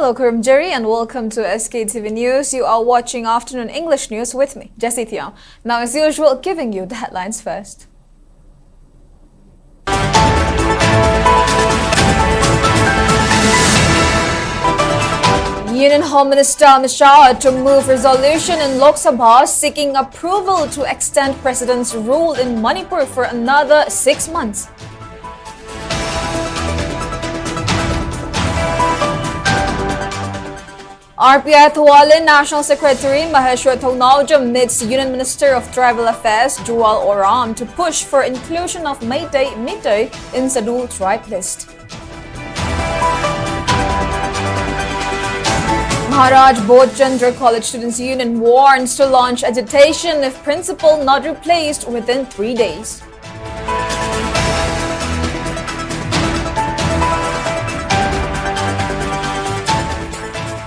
Hello, Jerry, and welcome to Sktv'S News. You are watching Afternoon English News with me, Jessie Thiam. Now, as usual, giving you the headlines first. Union Home Minister Imphal to move resolution in Lok Sabha seeking approval to extend President's rule in Manipur for another 6 months. RPI Thawale National Secretary Maheshwar Thonauja meets Union Minister of Tribal Affairs Jual Oram to push for inclusion of Meitei in scheduled tribe list. Maharaj Bodhchandra College Students Union warns to launch agitation if principal not replaced within 3 days.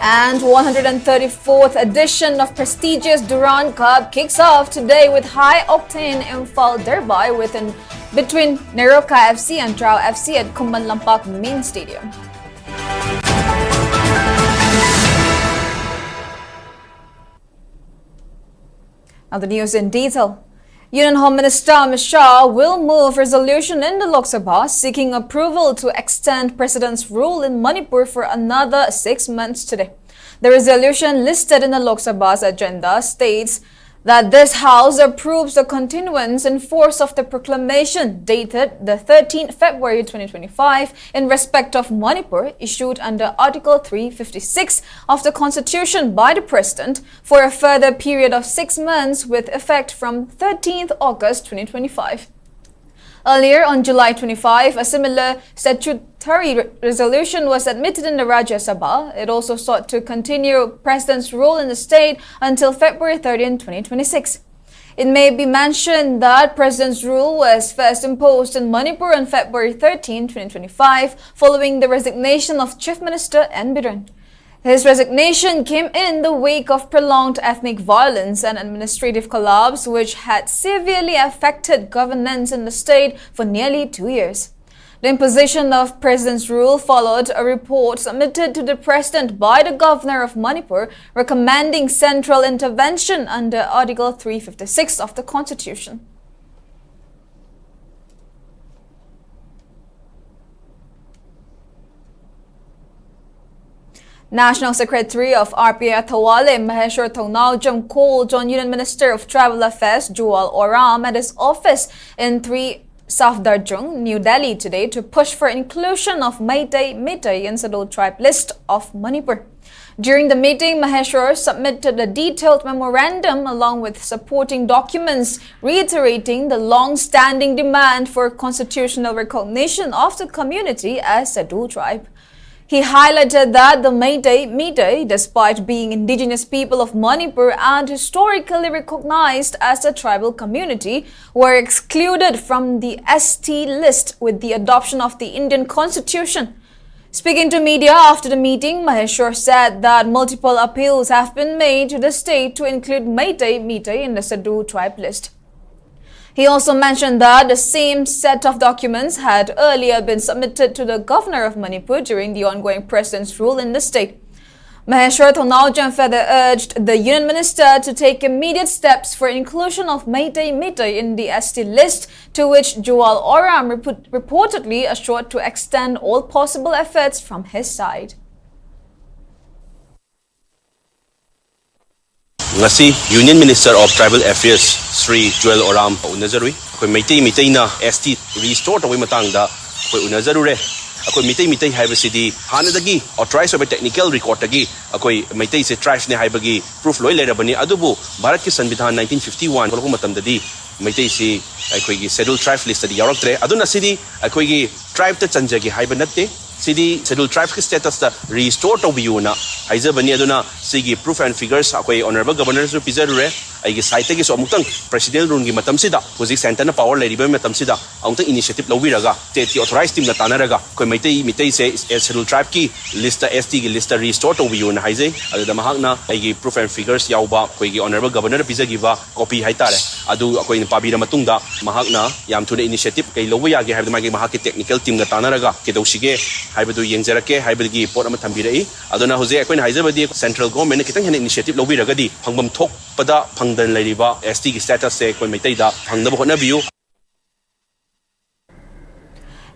And 134th edition of prestigious Durand Cup kicks off today with high-octane Imphal derby between Neroka FC and Trao FC at Kumban Lampak Main Stadium. Now the news in detail. Union Home Minister Imphal will move resolution in the Lok Sabha seeking approval to extend President's rule in Manipur for another 6 months today. The resolution listed in the Lok Sabha's agenda states that this House approves the continuance in force of the proclamation dated the 13th February 2025 in respect of Manipur issued under Article 356 of the Constitution by the President for a further period of 6 months with effect from 13th August 2025. Earlier on July 25, a similar statutory resolution was admitted in the Rajya Sabha. It also sought to continue President's rule in the state until February 13, 2026. It may be mentioned that President's rule was first imposed in Manipur on February 13, 2025, following the resignation of Chief Minister N. Biren. His resignation came in the wake of prolonged ethnic violence and administrative collapse, which had severely affected governance in the state for nearly 2 years. The imposition of President's rule followed a report submitted to the President by the Governor of Manipur recommending central intervention under Article 356 of the Constitution. National Secretary of RPI Thawale Maheshwar Thonauja called on Union Minister of Tribal Affairs Jual Oram at his office in 3 South Darjung, New Delhi today to push for inclusion of Meitei in scheduled tribe list of Manipur. During the meeting, Maheshwar submitted a detailed memorandum along with supporting documents reiterating the long-standing demand for constitutional recognition of the community as a scheduled tribe. He highlighted that the Meitei, despite being indigenous people of Manipur and historically recognized as a tribal community, were excluded from the ST list with the adoption of the Indian Constitution. Speaking to media after the meeting, Maheshwar said that multiple appeals have been made to the state to include Meitei in the scheduled tribe list. He also mentioned that the same set of documents had earlier been submitted to the Governor of Manipur during the ongoing President's rule in the state. Maheshwar Thonauja further urged the Union Minister to take immediate steps for inclusion of Meitei in the ST list, to which Jual Oram reportedly assured to extend all possible efforts from his side. Ngasi Union Minister of Tribal Affairs Sri Jual Oram unazarui akoi Meitei na ST restore tawai matangda akoi unazarure akoi Meitei haibasidi hanadagi authorized by technical record tagi akoi Meitei se tribes ne haibagi proof loi lerabani adubu Bharat ki Sanvidhan 1951 kolko matamdadi Meitei si akoi gi scheduled tribe list adi yaraktre aduna sidi akoi gi tribe ta chanjagi haiba natte Sidi scheduled tribe status the restore to biuna. Haizabani aduna sigi proof and figures akoi honorable governor su pizarure ꯑꯩꯒꯤ ꯁꯥꯏꯠꯇꯒꯤ ꯁꯨ ꯑꯃꯨꯛꯇꯪ president ꯔꯨꯜꯒꯤ ꯃꯇꯝꯁꯤꯗ ꯍꯧꯖꯤꯛ ꯁꯦꯟꯇꯔꯅ power ꯂꯩꯔꯤꯕ ꯃꯇꯝꯁꯤꯗ ꯑꯃꯨꯛꯇꯪ ꯏꯅꯤꯁꯤꯌꯦꯇꯤꯚ ꯂꯧꯕꯤꯔꯒ ꯁ꯭ꯇꯦꯠꯀꯤ ꯑꯣꯊꯣꯔꯥꯏꯖ ꯇꯤꯝꯒ ꯇꯥꯟꯅꯔꯒ ꯑꯩꯈꯣꯏ ꯃꯩꯇꯩꯁꯦ ꯁꯦꯗ꯭ꯌꯨꯜ ꯇ꯭ꯔꯥꯏꯕꯀꯤ ꯂꯤꯁꯇ ST ꯒꯤ ꯂꯤꯁꯇ ꯔꯤꯁꯇꯣꯔ ꯇꯧꯕꯤꯌꯨꯅ ꯍꯥꯏꯖꯩ ꯑꯗꯨꯗ ꯃꯍꯥꯛꯅ ꯑꯩꯒꯤ ꯄ꯭ꯔꯨꯐ ꯑꯦꯟड ꯐꯤꯒꯔꯁ ꯌꯥꯎꯕ ꯑꯩꯈꯣꯏꯒꯤ ꯑꯣꯅꯔꯦꯕꯜ ꯒꯕꯔꯅꯔ ꯄꯤꯖꯈꯤꯕ ꯀꯣꯄꯤ ꯍꯥꯏꯇꯥꯔꯦ ꯑꯗꯨ ꯑꯩꯈꯣꯏꯅ ꯄꯥꯕꯤꯔ ꯃꯇꯨꯡꯗ ꯃꯍꯥꯛꯅ ꯌꯥꯝ ꯊꯨꯅ ꯏꯅꯤꯁꯤꯌꯦꯇꯤꯚ ꯀꯩ ꯂꯧꯕ ꯌꯥꯒꯦ ꯍꯥꯏꯕꯗꯨ ꯃꯍꯥꯛꯀꯤ ꯇꯦꯛꯅꯤꯀꯦꯜ ꯇꯤꯝꯒ ꯇꯥꯟꯅꯔꯒ ꯀꯩꯗꯧꯁꯤꯒꯦ ꯍꯥꯏꯕꯗꯨ ꯌꯦꯡꯖꯔꯛꯀꯦ ꯍꯥꯏꯕꯒꯤ ꯄꯣꯠ ꯑꯃ ꯊꯝꯕꯤꯔꯛꯏ ꯑꯗꯨꯅ ꯍꯧꯖꯤꯛ ꯑꯩꯈꯣꯏꯅ ꯍꯥꯏꯖꯕꯗꯤ ꯁꯦꯟꯇ꯭ꯔꯦꯜ ꯒꯣꯔꯃꯦꯟꯠꯅ ꯈꯤꯇꯪ ꯍꯦꯟꯅ ꯏꯅꯤꯁꯤꯌꯦꯇꯤꯚ ꯂꯧꯕꯤꯔꯒꯗꯤ ꯐꯪꯐꯝ ꯊꯣꯛꯄꯗ ꯐꯪꯗꯅ ꯂꯩꯔꯤꯕ ST ꯒꯤ ꯁ꯭ꯇꯦꯇꯁꯁꯦ ꯑꯩꯈꯣꯏ ꯃꯩꯇꯩꯗ ꯐꯪꯅꯕ ꯍꯣꯠꯅꯕꯤꯌꯨ.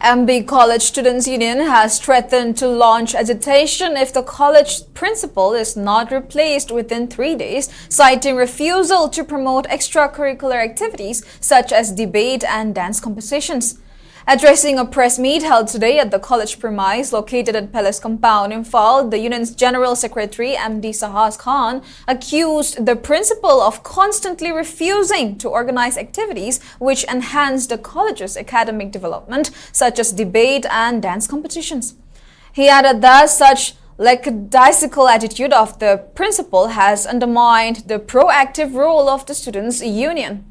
MB College Students Union has threatened to launch agitation if the college principal is not replaced within 3 days, citing refusal to promote extracurricular activities such as debate and dance competitions. Addressing a press meet held today at the college premise located at Palace Compound, Imphal, the union's General Secretary MD Sktv'S Khan accused the principal of constantly refusing to organize activities which enhance the college's academic development, such as debate and dance competitions. He added that such lackadaisical attitude of the principal has undermined the proactive role of the students' union.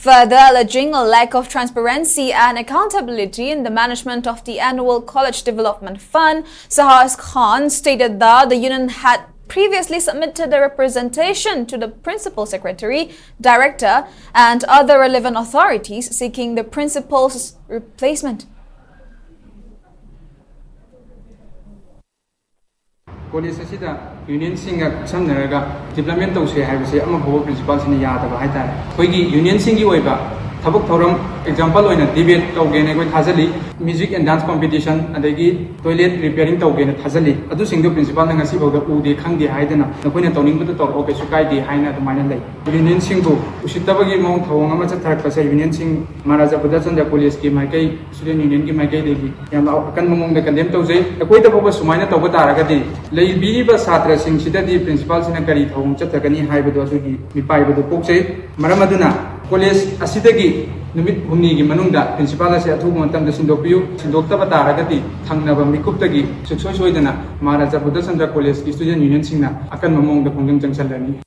Further alleging a lack of transparency and accountability in the management of the annual College Development Fund, Sktv'S Khan stated that the union had previously submitted a representation to the principal secretary, director, and other relevant authorities seeking the principal's replacement. College asida union singa samnaraga development tawse haibase ama bo principal sini yadaba haitare koigi union singi oiba thabuk thoram example oina debate tawgene koi thajali music and dance competition adagi toilet repairing tawgene thajali adu singdo principal na ngasi bawda ude khangde haidana nakoina tawning budu tawro ke su kai de haina adumaina lei union singbu usitabagi mong thawang ama chatharak pase union sing Maharaja Budachandra College ki maikai student union ki maikai degi yam akan mong da condemn tawjai akoi da boba sumaina tawba taragadi lei biriba satra sing sidadi principal sina kari thawang chathagani haibadu asugi mipaibudu pokchai maramaduna college asidagi numit humni gi manungda principal ase athu matam da sindokpiu sindokta taragadi thangnaba mikuptagi suksoi soidana Maharaja Budachandra College ki student union singna akan mamong da khongjang changsalani.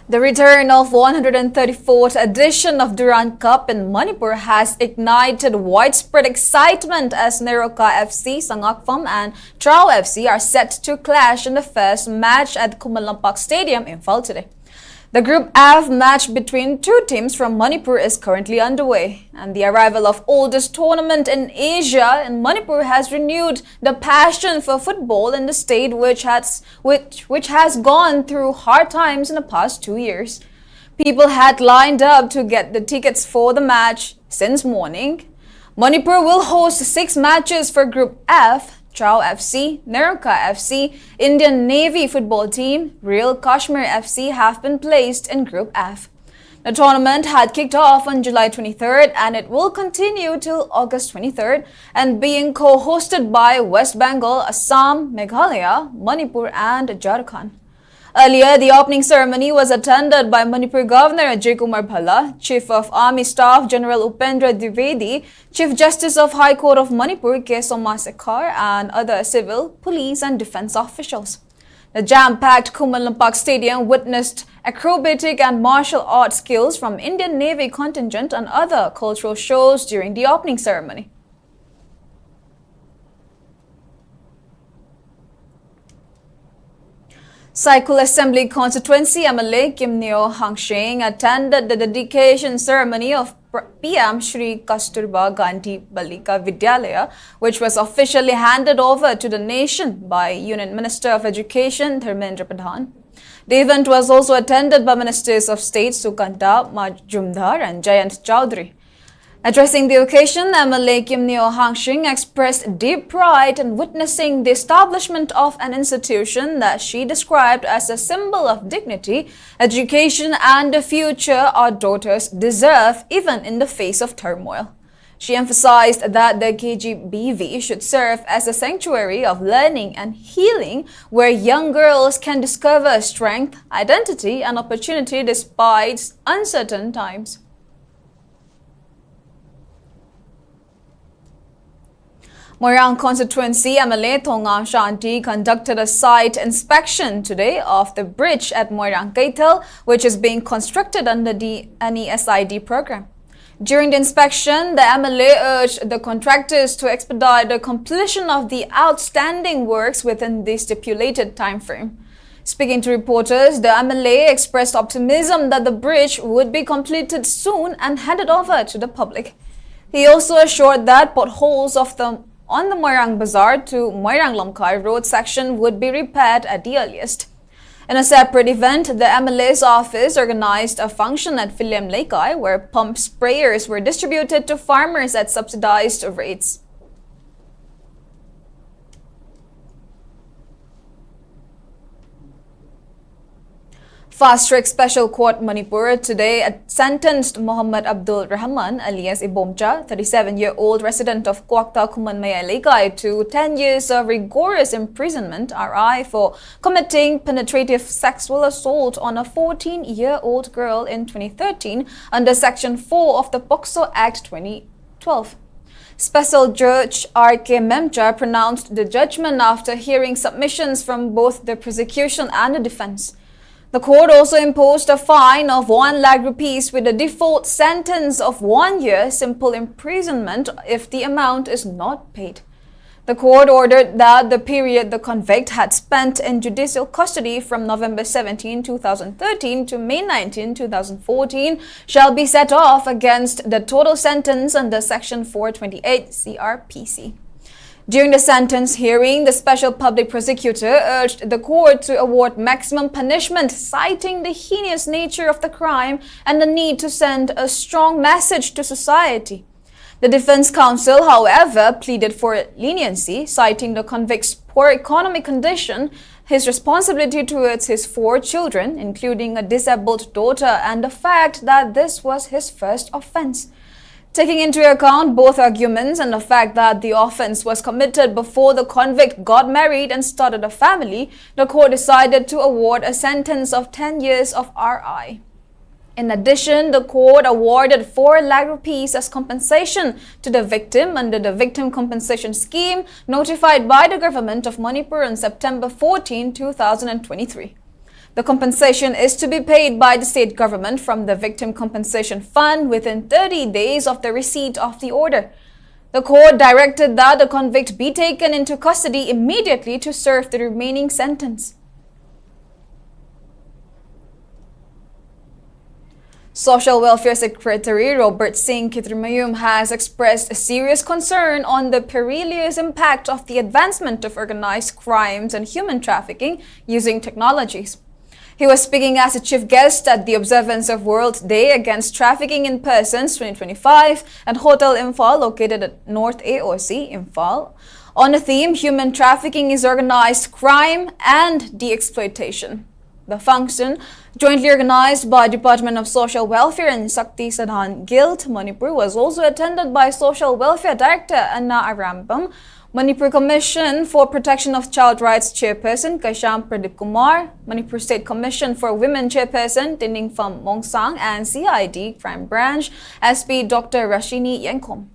The return of 134th edition of Durand Cup in Manipur has ignited widespread excitement as Neroka FC, Sangakpham and Trao FC are set to clash in the first match at Kumalampak Stadium, Imphal today. The Group F match between two teams from Manipur is currently underway, and the arrival of oldest tournament in Asia in Manipur has renewed the passion for football in the state, which has gone through hard times in the past 2 years. People had lined up to get the tickets for the match since morning. Manipur will host 6 matches for Group F. Trao FC, Neroka FC, Indian Navy football team, Real Kashmir FC have been placed in Group F. The tournament had kicked off on July 23rd and it will continue till August 23rd and being co-hosted by West Bengal, Assam, Meghalaya, Manipur and Jharkhand. Earlier, the opening ceremony was attended by Manipur Governor Ajay Kumar Bhalla, Chief of Army Staff General Upendra Dwivedi, Chief Justice of High Court of Manipur K. Somasekar, and other civil, police and defense officials. The jam-packed Kumalampak Stadium witnessed acrobatic and martial arts skills from Indian Navy contingent and other cultural shows during the opening ceremony. Saikul Assembly Constituency MLA Kim Neo Hangsheng attended the dedication ceremony of PM Shri Kasturba Gandhi Balika Vidyalaya, which was officially handed over to the nation by Union Minister of Education Dharmendra Pradhan. The event was also attended by Ministers of State Sukanta Majumdar and Jayant Chowdhury. Addressing the occasion, MLA Kim Neo Hangsheng expressed deep pride in witnessing the establishment of an institution that she described as a symbol of dignity, education and the future our daughters deserve even in the face of turmoil. She emphasized that the KGBV should serve as a sanctuary of learning and healing where young girls can discover strength, identity and opportunity despite uncertain times. Moirang constituency MLA Thongam Shanti conducted a site inspection today of the bridge at Moirang Kaital, which is being constructed under the NESID program. During the inspection, the MLA urged the contractors to expedite the completion of the outstanding works within the stipulated time frame. Speaking to reporters, the MLA expressed optimism that the bridge would be completed soon and handed over to the public. He also assured that potholes on the Moirang Bazaar to Moirang Lamkai road section would be repaired at the earliest. In a separate event, the MLA's office organized a function at Philem Laikai where pump sprayers were distributed to farmers at subsidized rates. Fast-track Special Court Manipur today sentenced Muhammad Abdul Rahman alias Ibomcha, 37-year-old resident of Kwakta Kumanmaya Laikai, to 10 years of rigorous imprisonment (RI) for committing penetrative sexual assault on a 14-year-old girl in 2013 under Section 4 of the POCSO Act 2012. Special Judge R.K. Memcha pronounced the judgment after hearing submissions from both the prosecution and the defense. The court also imposed a fine of 1 lakh rupees with a default sentence of 1 year simple imprisonment if the amount is not paid. The court ordered that the period the convict had spent in judicial custody from November 17, 2013 to May 19, 2014 shall be set off against the total sentence under Section 428 CRPC. During the sentence hearing, the special public prosecutor urged the court to award maximum punishment, citing the heinous nature of the crime and the need to send a strong message to society. The defense counsel, however, pleaded for leniency, citing the convict's poor economic condition, his responsibility towards his 4 children, including a disabled daughter, and the fact that this was his first offense. Taking into account both arguments and the fact that the offense was committed before the convict got married and started a family, the court decided to award a sentence of 10 years of RI. In addition, the court awarded 4 lakh rupees as compensation to the victim under the Victim Compensation Scheme notified by the government of Manipur on September 14, 2023. The compensation is to be paid by the state government from the Victim Compensation Fund within 30 days of the receipt of the order. The court directed that the convict be taken into custody immediately to serve the remaining sentence. Social Welfare Secretary Robert Singh Kitrimayum has expressed a serious concern on the perilous impact of the advancement of organized crimes and human trafficking using technologies. He was speaking as a chief guest at the observance of World Day Against Trafficking in Persons 2025 at Hotel Imphal located at North AOC, Imphal, on the theme Human Trafficking is Organized Crime and De-Exploitation. The function, jointly organized by Department of Social Welfare and Sktv'S Guild, Manipur, was also attended by Social Welfare Director Anna Arambam, Manipur Commission for Protection of Child Rights Chairperson Kaisham Pradeep Kumar, Manipur State Commission for Women Chairperson Tinding Pham Mongsang, and CID Crime Branch SP Dr. Rashini Yenkom.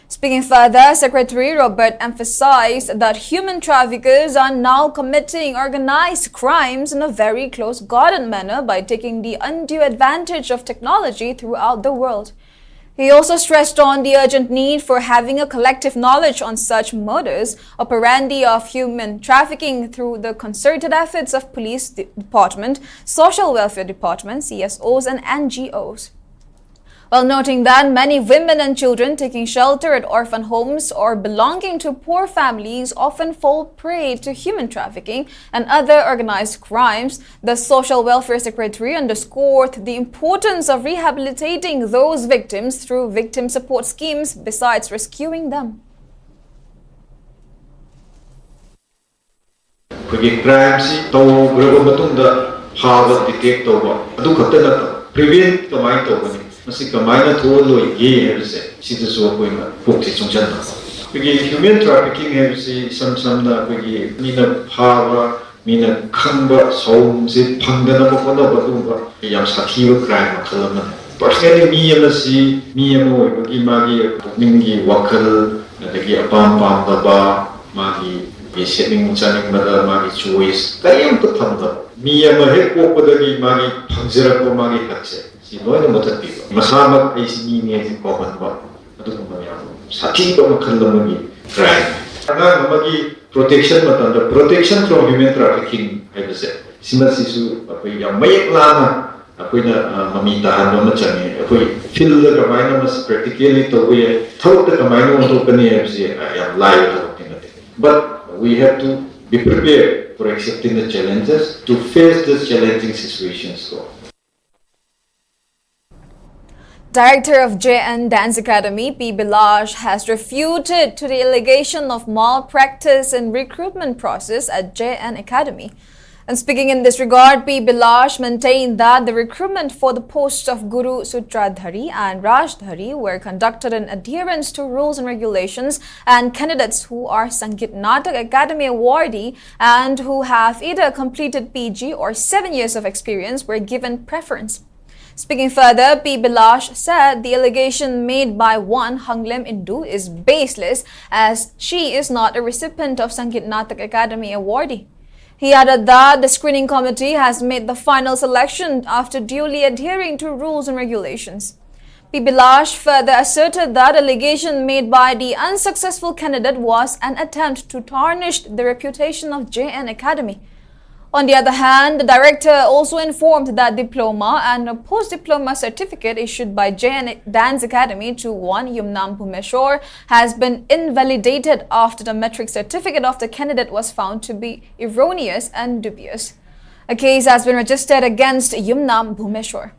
Speaking further, Secretary Robert emphasized that human traffickers are now committing organized crimes in a very close-guarded manner by taking the undue advantage of technology throughout the world. He also stressed on the urgent need for having a collective knowledge on such modus operandi of human trafficking through the concerted efforts of Police Department, Social Welfare Department, CSOs, and NGOs. While noting that many women and children taking shelter at orphan homes or belonging to poor families often fall prey to human trafficking and other organized crimes, the Social Welfare Secretary underscored the importance of rehabilitating those victims through victim support schemes besides rescuing them. crimes prevent Masi kamaina thua loi ye hebse sida so koi ma pokti chungchan na pegi human trafficking hebse sam na pegi mina phawa mina khangba saum se phangdana ba koda ba dumba yam sakhiwa crime khalama personally mi yamasi mi yamo pegi magi ningi wakal adagi apam pamdaba magi setting chaning mada magi choice kayam to thamda mi ama he kokpadagi magi phangzara ko magi hakse si noina matati masama aisi ni ni ko banba adu ko ya sati ko makhallamagi crime ana magi protection matanda protection from human trafficking haibase simasisu apai ya mayek lana akoina mami tahan ma changi akoi field da kamaina mas practically to we thought da kamaina on to kani haibase ya live but we have to be prepared for accepting the challenges to face these challenging situations. Director of JN Dance Academy, P. Bilaj, has refuted to the allegation of malpractice in recruitment process at JN Academy. And speaking in this regard, P. Bilaj maintained that the recruitment for the posts of Guru Sutradhari and Rajdhari were conducted in adherence to rules and regulations, and candidates who are Sangeet Natak Academy awardee and who have either completed PG or 7 years of experience were given preference. Speaking further, P. Bilaj said the allegation made by one Hanglem Indu is baseless as she is not a recipient of Sangeet Natak Academy awardee. He added that the screening committee has made the final selection after duly adhering to rules and regulations. P. Bilaj further asserted that allegation made by the unsuccessful candidate was an attempt to tarnish the reputation of JN Academy. On the other hand, the director also informed that diploma and a post-diploma certificate issued by JN Dance Academy to one Yumnam Bhumeshwar has been invalidated after the metric certificate of the candidate was found to be erroneous and dubious. A case has been registered against Yumnam Bhumeshwar.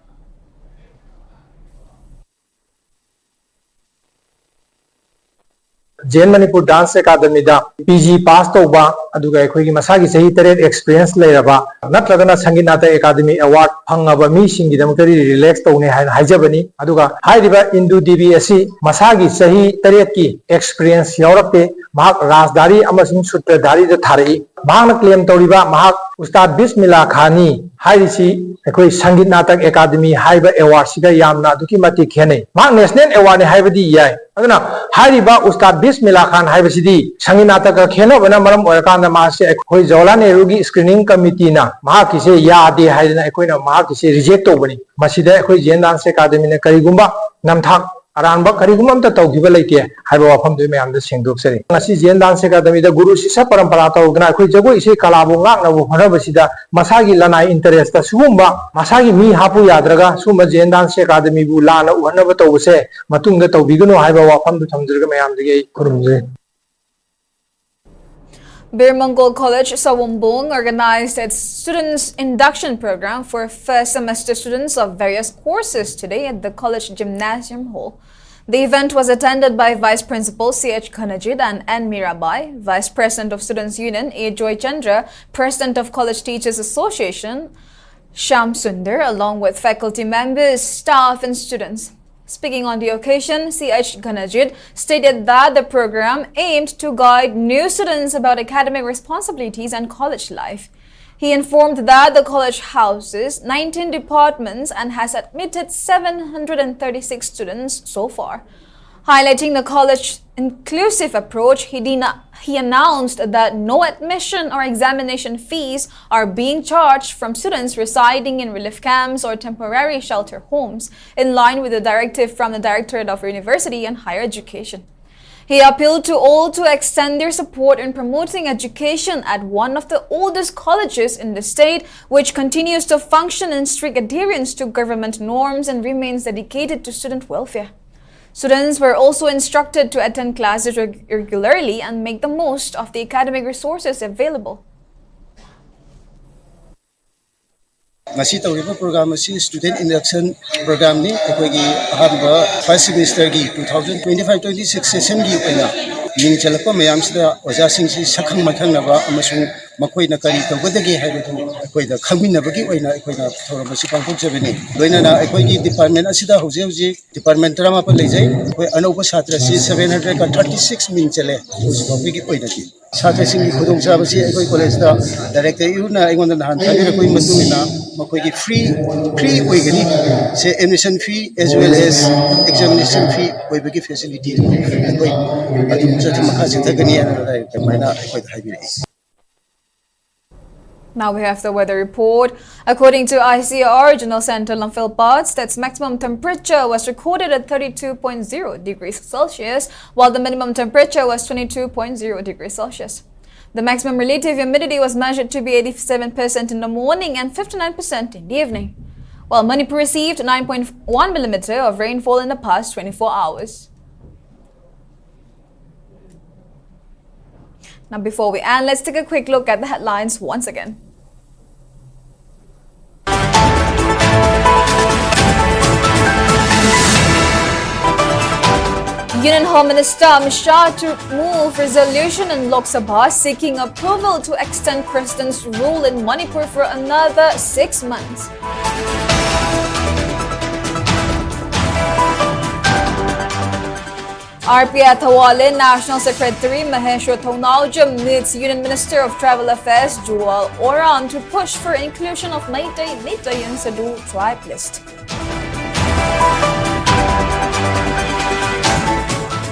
JN Manipur Dance Academy da PG pass tauba aduga ekhoi gi masagi sahi tare experience leiraba natragana Sangeet Natak Academy award phangaba mi singi damutari relax taune haijabani aduga hairiba Indu DB asi masagi sahi tare ki experience yaurapte mahak Rajdhari amasing Sutradhari da thari mahakna claim tauriba mahak Ustad Bismillah Khani hairisi ekhoi Sangeet Natak Academy haiba award sida yamna aduki mati khene mahak national award ne haibadi yai aduna hairiba Ustad Bismillah Khan haibasidi Sangeet Natak kheno bana maram orakanda maase ekhoi Jawaharlal Nehru gi screening committee na mahak se yade haidana ekhoina mahak se reject tobani masida ekhoi JN Dance Academy ne karigumba namthak aranba karigumam ta tawgiba leite haiba wafam du mayam da singdok sari ngasi JN Dance Academy da guru sisa parampara tawgna ekhoi jagoi ise kalabu ngakna bu honabasida masagi lanai interest ta sugumba masagi mi hapu yadraga suma JN Dance Academy bu lana uhanaba tawbase matungda tawbigunu haiba wafam du thamjirga mayam digi kurumje. Birmangol College Sawumbung organized its students induction program for first semester students of various courses today at the college gymnasium hall. The event was attended by Vice Principal C.H. Khanajit and N. Mirabai, Vice President of Students Union A. Joy Chandra, President of College Teachers Association Sham Sundar, along with faculty members, staff and students. Speaking on the occasion, C.H. Khanajit stated that the program aimed to guide new students about academic responsibilities and college life. He informed that the college houses 19 departments and has admitted 736 students so far. Highlighting the college's inclusive approach, he announced that no admission or examination fees are being charged from students residing in relief camps or temporary shelter homes, in line with the directive from the Directorate of University and Higher Education. He appealed to all to extend their support in promoting education at one of the oldest colleges in the state, which continues to function in strict adherence to government norms and remains dedicated to student welfare. Students were also instructed to attend classes regularly and make the most of the academic resources available. Ngasi tawriba program asi student induction program ni akogi ahamba first semester gi 2025-26 session gi oina ning chalakpa mayam sida oja sing si sakhang makhang naba amasung makoi na kari tawgadagi haibu akoi da khangmin nabagi oina akoi na thoram asi pangthok jabeni loina na akoi gi department asida hoje department drama pa lejai akoi anoba chhatra si 736 min chale hoji gi oina ki chhatra sing gi khudong chabasi akoi college da director yu na ingon da han thani akoi matungina ꯃꯈꯣꯏꯒꯤ free ꯑꯣꯏꯒꯅꯤ ꯁꯦ admission fee as well as examination fee ꯑꯣꯏꯕꯒꯤ facility ꯑꯩꯈꯣꯏ ꯑꯗꯨꯝ ꯃꯈꯥ ꯆꯠꯊꯒꯅꯤ ꯍꯥꯏꯅ ꯑꯗꯨꯃꯥꯏꯅ ꯑꯩꯈꯣꯏꯗ ꯍꯥꯏꯕꯤꯔꯛꯏ. Now we have the weather report. According to ICR Regional Center Imphal Parts, its maximum temperature was recorded at 32.0 degrees Celsius, while the minimum temperature was 22.0 degrees Celsius. The maximum relative humidity was measured to be 87% in the morning and 59% in the evening, while Manipur received 9.1 millimeter of rainfall in the past 24 hours. Now, before we end, let's take a quick look at the headlines once again. Union Home Minister Imphal to move resolution in Lok Sabha seeking approval to extend President's rule in Manipur for another 6 months. RPA Thawale National Secretary Maheshwar Thonauja meets Union Minister of Tribal Affairs Joel Oram to push for inclusion of Meitei in Scheduled Tribe list.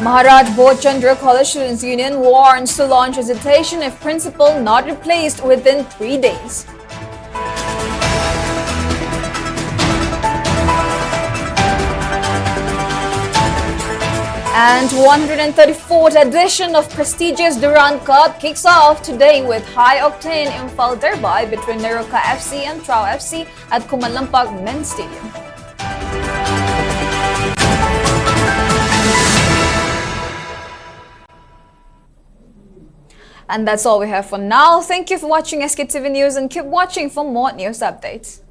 Maharaj Bhojchandra College Students Union warns to launch hesitation if principal not replaced within 3 days. And 134th edition of prestigious Durand Cup kicks off today with high-octane Imphal derby between Neroka FC and Trau FC at Kumalampak Men's Stadium. And that's all we have for now. Thank you for watching Sktv's News and keep watching for more news updates.